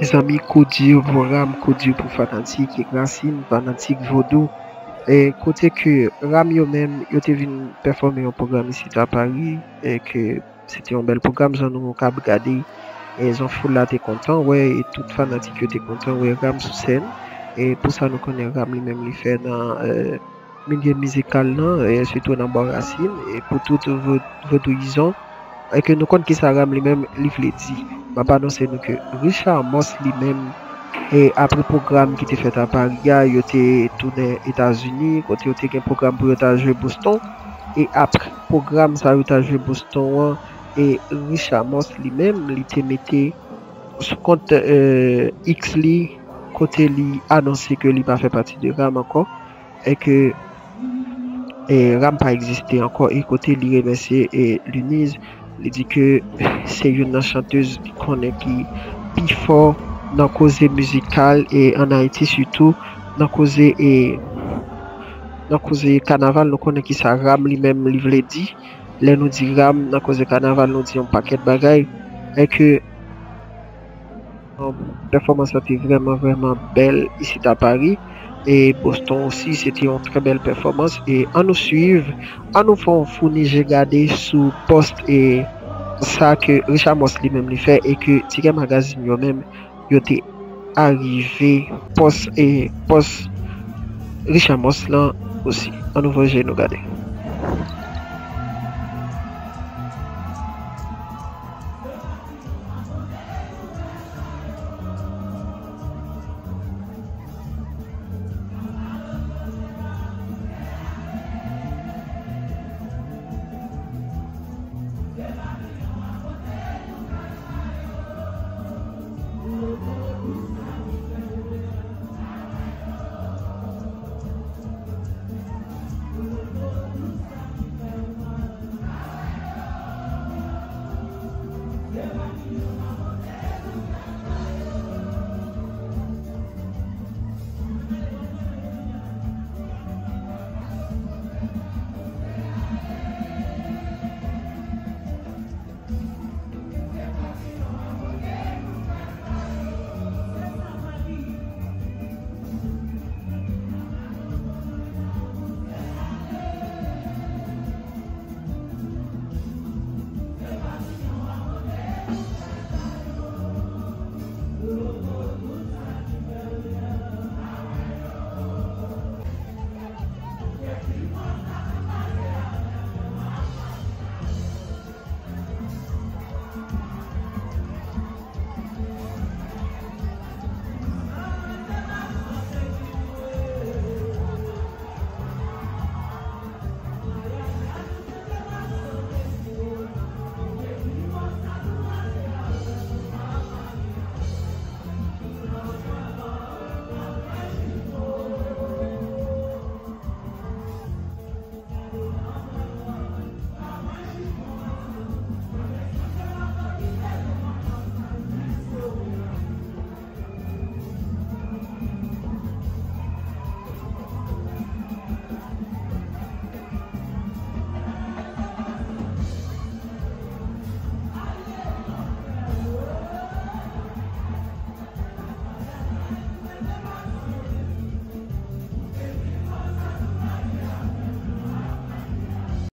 Mes amis, Kodi au programme, Kodi pour fanatique, et Racine, fanatique Vaudou. Et côté que Ram yo même, yo te venu performer un programme ici à Paris, et que c'était un bel programme, j'en ai cap regardé, et ils ont foule là, t'es content, ouais, et tout fanatique yo t'es content, ouais, Ram sous scène. Et pour ça, nous connaissons Ram lui-même, il fait dans, milieu musical, là, et surtout dans Bar Racine, et pour tout vaudouisant, et que nous connaissons qui ça Ram lui-même, il voulait dire. Ma pas annoncer nous que Richard Moss lui-même, et après le programme qui était fait à Paris, il était tourné aux États-Unis, quand il était un programme pour il jouer Boston. Et après le programme, ça il joué Boston, et Richard Moss lui-même, il était mis sur compte X, côté lui annoncé que il pas fait partie de RAM encore, et que RAM pas existé encore, et côté lui remercier et l'Unise, il dit que c'est une chanteuse qui connaît qui plus fort dans cause musicale et en Haïti surtout dans cause carnaval nous connaît qui ça Ram lui-même lui veut dit là nous dit Ram dans cause carnaval nous dit un paquet de bagailles et que la performance était vraiment belle ici à Paris et Boston aussi c'était une très belle performance et en nous suivre en nous font fournir j'ai regardé sous poste et ça que Richard Moss lui-même lui fait et que Ticket Magazine lui-même il était arrivé post Richard Moss là aussi en nouveau j'ai nous regarder.